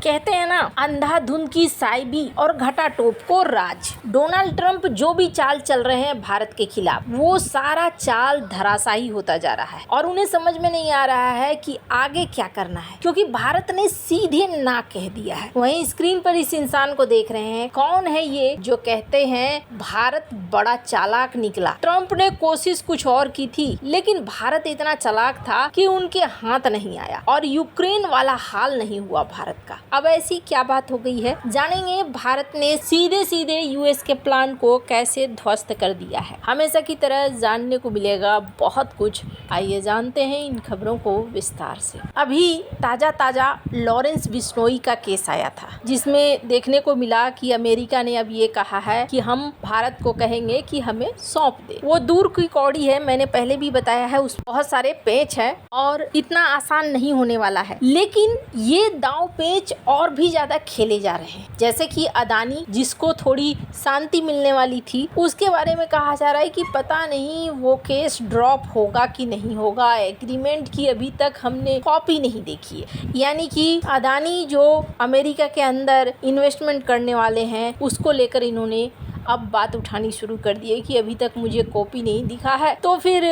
कहते हैं ना, अंधाधुंध की साइबी और घटाटोप को राज। डोनाल्ड ट्रंप जो भी चाल चल रहे हैं भारत के खिलाफ, वो सारा चाल धराशायी होता जा रहा है और उन्हें समझ में नहीं आ रहा है कि आगे क्या करना है, क्योंकि भारत ने सीधे ना कह दिया है। वहीं स्क्रीन पर इस इंसान को देख रहे हैं। कौन है ये जो कहते हैं भारत बड़ा चालाक निकला? ट्रंप ने कोशिश कुछ और की थी, लेकिन भारत इतना चालाक था कि उनके हाथ नहीं आया और यूक्रेन वाला हाल नहीं हुआ भारत का। अब ऐसी क्या बात हो गई है, जानेंगे भारत ने सीधे सीधे यूएस के प्लान को कैसे ध्वस्त कर दिया है। हमेशा की तरह जानने को मिलेगा बहुत कुछ। आइए जानते हैं इन खबरों को विस्तार से। अभी ताजा लॉरेंस बिश्नोई का केस आया था, जिसमें देखने को मिला कि अमेरिका ने अब ये कहा है कि हम भारत को कहेंगे कि हमें सौंप दे। वो दूर की कौड़ी है, मैंने पहले भी बताया है, उस बहुत सारे पेच है और इतना आसान नहीं होने वाला है। लेकिन ये दांव पेच और भी ज्यादा खेले जा रहे हैं। जैसे कि अदानी, जिसको थोड़ी शांति मिलने वाली थी, उसके बारे में कहा जा रहा है कि पता नहीं वो केस ड्रॉप होगा कि नहीं होगा। एग्रीमेंट की अभी तक हमने कॉपी नहीं देखी है। यानी कि अदानी जो अमेरिका के अंदर इन्वेस्टमेंट करने वाले हैं, उसको लेकर इन्होंने अब बात उठानी शुरू कर दी है कि अभी तक मुझे कॉपी नहीं दिखा है। तो फिर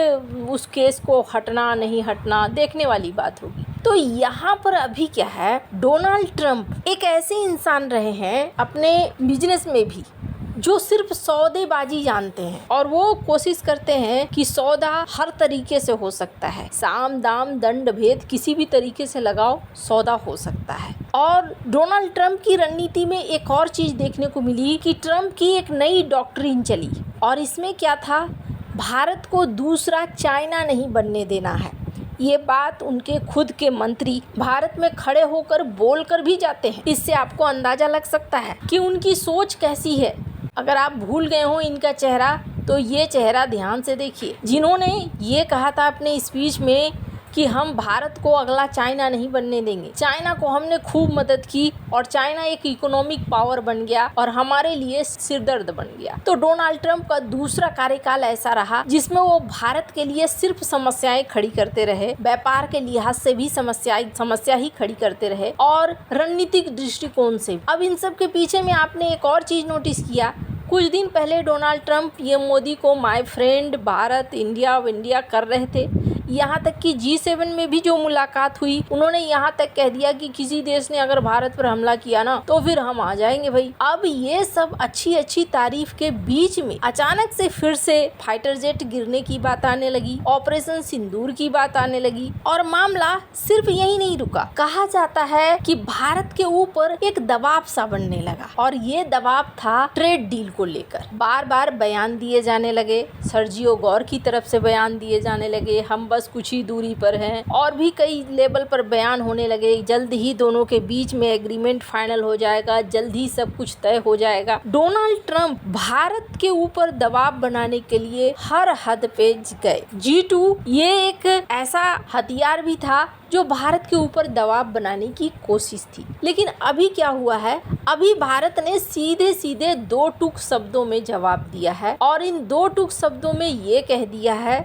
उस केस को हटना नहीं हटना देखने वाली बात होगी। तो यहाँ पर अभी क्या है, डोनाल्ड ट्रंप एक ऐसे इंसान रहे हैं अपने बिजनेस में भी जो सिर्फ सौदेबाजी जानते हैं और वो कोशिश करते हैं कि सौदा हर तरीके से हो सकता है। साम दाम दंड भेद किसी भी तरीके से लगाओ, सौदा हो सकता है। और डोनाल्ड ट्रंप की रणनीति में एक और चीज देखने को मिली कि ट्रंप की एक नई डॉक्ट्रिन चली और इसमें क्या था, भारत को दूसरा चाइना नहीं बनने देना है। ये बात उनके खुद के मंत्री भारत में खड़े होकर बोलकर भी जाते हैं। इससे आपको अंदाजा लग सकता है कि उनकी सोच कैसी है। अगर आप भूल गए हो इनका चेहरा, तो ये चेहरा ध्यान से देखिए। जिन्होंने ये कहा था अपने स्पीच में कि हम भारत को अगला चाइना नहीं बनने देंगे, चाइना को हमने खूब मदद की और चाइना एक इकोनॉमिक पावर बन गया और हमारे लिए सिरदर्द बन गया। तो डोनाल्ड ट्रंप का दूसरा कार्यकाल ऐसा रहा जिसमें वो भारत के लिए सिर्फ समस्याएं खड़ी करते रहे, व्यापार के लिहाज से भी समस्या ही खड़ी करते रहे और रणनीतिक दृष्टिकोण से। अब इन सब के पीछे में आपने एक और चीज नोटिस किया, कुछ दिन पहले डोनाल्ड ट्रंप पीएम मोदी को माय फ्रेंड भारत इंडिया कर रहे थे। यहाँ तक कि G7 में भी जो मुलाकात हुई, उन्होंने यहाँ तक कह दिया कि किसी देश ने अगर भारत पर हमला किया ना तो फिर हम आ जाएंगे भाई। अब ये सब अच्छी तारीफ के बीच में अचानक से फिर से फाइटर जेट गिरने की बात आने लगी, ऑपरेशन सिंदूर की बात आने लगी और मामला सिर्फ यही नहीं रुका। कहा जाता है कि भारत के ऊपर एक दबाव सा बनने लगा और ये दबाव था ट्रेड डील को लेकर। बार बार बयान दिए जाने लगे, सर्जियो गौर की तरफ से बयान दिए जाने लगे, हम बस कुछ ही दूरी पर हैं, और भी कई लेवल पर बयान होने लगे। जल्द ही दोनों के बीच में एग्रीमेंट फाइनल हो जाएगा, जल्द ही सब कुछ तय हो जाएगा। डोनाल्ड ट्रंप भारत के ऊपर दबाव बनाने के लिए हर हद पे गए। G2 ये एक ऐसा हथियार भी था जो भारत के ऊपर दबाव बनाने की कोशिश थी। लेकिन अभी क्या हुआ है, अभी भारत ने सीधे दो टूक शब्दों में जवाब दिया है और इन दो टूक शब्दों में ये कह दिया है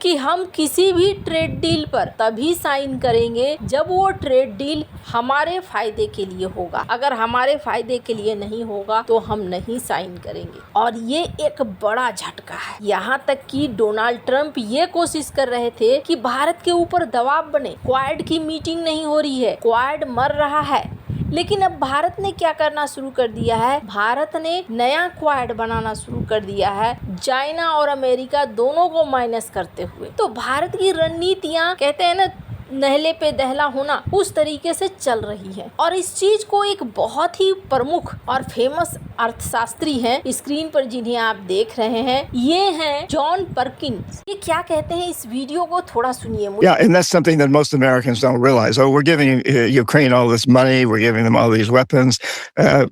कि हम किसी भी ट्रेड डील पर तभी साइन करेंगे जब वो ट्रेड डील हमारे फायदे के लिए होगा। अगर हमारे फायदे के लिए नहीं होगा तो हम नहीं साइन करेंगे। और ये एक बड़ा झटका है। यहाँ तक कि डोनाल्ड ट्रंप ये कोशिश कर रहे थे कि भारत के ऊपर दबाव बने। क्वाड की मीटिंग नहीं हो रही है, क्वाड मर रहा है। लेकिन अब भारत ने क्या करना शुरू कर दिया है, भारत ने नया क्वाड बनाना शुरू कर दिया है, चाइना और अमेरिका दोनों को माइनस करते हुए। तो भारत की रणनीतियां, कहते हैं ना, नहले पे दहला होना, उस तरीके से चल रही है। और इस चीज को एक बहुत ही प्रमुख और फेमस अर्थशास्त्री हैं स्क्रीन पर जिन्हें आप देख रहे हैं, ये हैं जॉन पर्किंस। ये क्या कहते हैं, इस वीडियो को थोड़ा सुनिए। Yeah, and that's something that most Americans don't realize. Oh, we're giving Ukraine all this money, we're giving them all these weapons.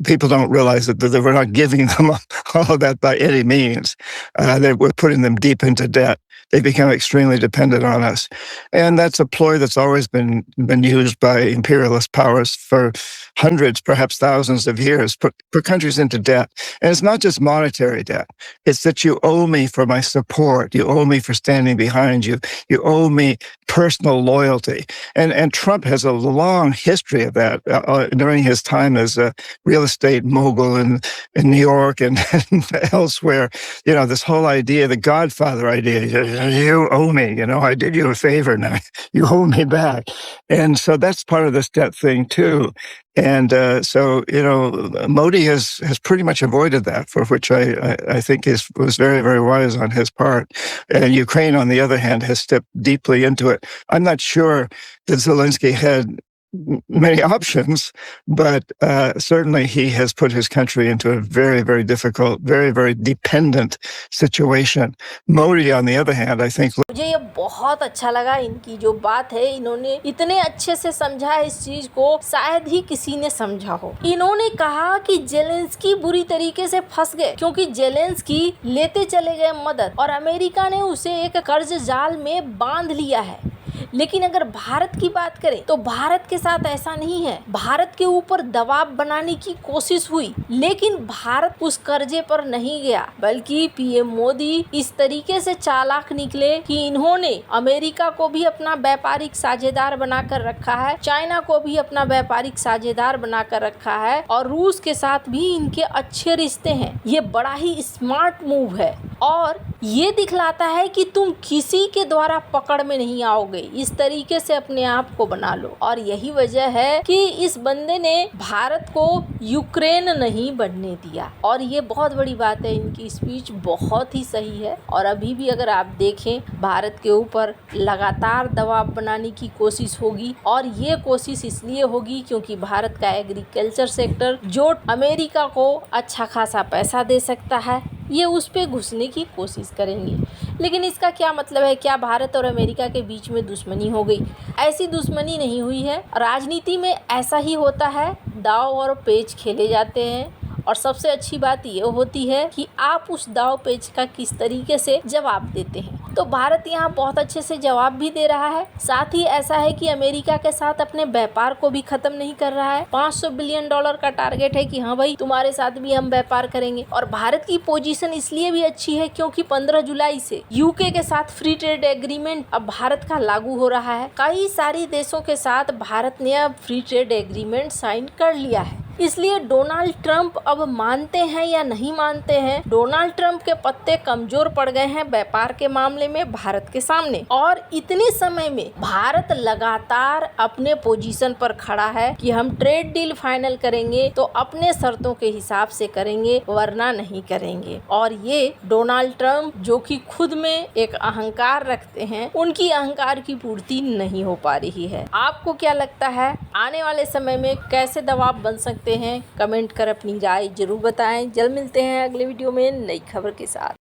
People don't realize that we're not giving them all of that by any means. That we're putting them deep into debt. they become extremely dependent on us. And that's a ploy that's always been used by imperialist powers for hundreds, perhaps thousands of years, put countries into debt. And it's not just monetary debt. It's that you owe me for my support. You owe me for standing behind you. You owe me personal loyalty. And Trump has a long history of that during his time as a real estate mogul in New York and elsewhere. You know, this whole idea, the Godfather idea, you owe me, I did you a favor, now you owe me back. And so that's part of this debt thing too. And so, Modi has pretty much avoided that, for which I think was very, very wise on his part. And Ukraine, on the other hand, has stepped deeply into it. I'm not sure that Zelensky had many options, but certainly he has put his country into a very, very difficult, very, very dependent situation. Modi, on the other hand, I think... मुझे ये बहुत अच्छा लगा, इनकी जो बात है, इन्होंने इतने अच्छे से समझा इस चीज को, शायद ही किसी ने समझा हो। इन्होंने कहा कि जेलेंस्की बुरी तरीके से फंस गए क्योंकि जेलेंस्की लेते चले गए मदद और अमेरिका ने उसे एक कर्ज जाल में बांध लिया है। लेकिन अगर भारत की बात करें तो भारत के साथ ऐसा नहीं है। भारत के ऊपर दबाव बनाने की कोशिश हुई, लेकिन भारत उस कर्जे पर नहीं गया, बल्कि पीएम मोदी इस तरीके से चालाक निकले कि इन्होंने अमेरिका को भी अपना व्यापारिक साझेदार बनाकर रखा है, चाइना को भी अपना व्यापारिक साझेदार बनाकर रखा है और रूस के साथ भी इनके अच्छे रिश्ते हैं। ये बड़ा ही स्मार्ट मूव है और ये दिखलाता है कि तुम किसी के द्वारा पकड़ में नहीं आओगे, इस तरीके से अपने आप को बना लो। और यही वजह है कि इस बंदे ने भारत को यूक्रेन नहीं बनने दिया और ये बहुत बड़ी बात है। इनकी स्पीच बहुत ही सही है और अभी भी अगर आप देखें, भारत के ऊपर लगातार दबाव बनाने की कोशिश होगी और ये कोशिश इसलिए होगी क्योंकि भारत का एग्रीकल्चर सेक्टर जो अमेरिका को अच्छा खासा पैसा दे सकता है, ये उस पे घुसने की कोशिश करेंगे। लेकिन इसका क्या मतलब है? क्या भारत और अमेरिका के बीच में दुश्मनी हो गई? ऐसी दुश्मनी नहीं हुई है। राजनीति में ऐसा ही होता है, दाव और पेच खेले जाते हैं और सबसे अच्छी बात ये होती है कि आप उस दाव पेच का किस तरीके से जवाब देते हैं। तो भारत यहाँ बहुत अच्छे से जवाब भी दे रहा है, साथ ही ऐसा है कि अमेरिका के साथ अपने व्यापार को भी खत्म नहीं कर रहा है। $500 बिलियन का टारगेट है कि हाँ भाई, तुम्हारे साथ भी हम व्यापार करेंगे। और भारत की पोजीशन इसलिए भी अच्छी है क्योंकि 15 जुलाई से यूके के साथ फ्री ट्रेड एग्रीमेंट अब भारत का लागू हो रहा है। कई सारे देशों के साथ भारत ने अब फ्री ट्रेड एग्रीमेंट साइन कर लिया है। इसलिए डोनाल्ड ट्रंप अब मानते हैं या नहीं मानते हैं, डोनाल्ड ट्रंप के पत्ते कमजोर पड़ गए हैं व्यापार के मामले में भारत के सामने। और इतने समय में भारत लगातार अपने पोजीशन पर खड़ा है कि हम ट्रेड डील फाइनल करेंगे तो अपने शर्तों के हिसाब से करेंगे, वरना नहीं करेंगे। और ये डोनाल्ड ट्रंप जो कि खुद में एक अहंकार रखते हैं, उनकी अहंकार की पूर्ति नहीं हो पा रही है। आपको क्या लगता है, आने वाले समय में कैसे दबाव बन सकते हैं? कमेंट कर अपनी राय जरूर बताएं। जल्द मिलते हैं अगले वीडियो में नई खबर के साथ।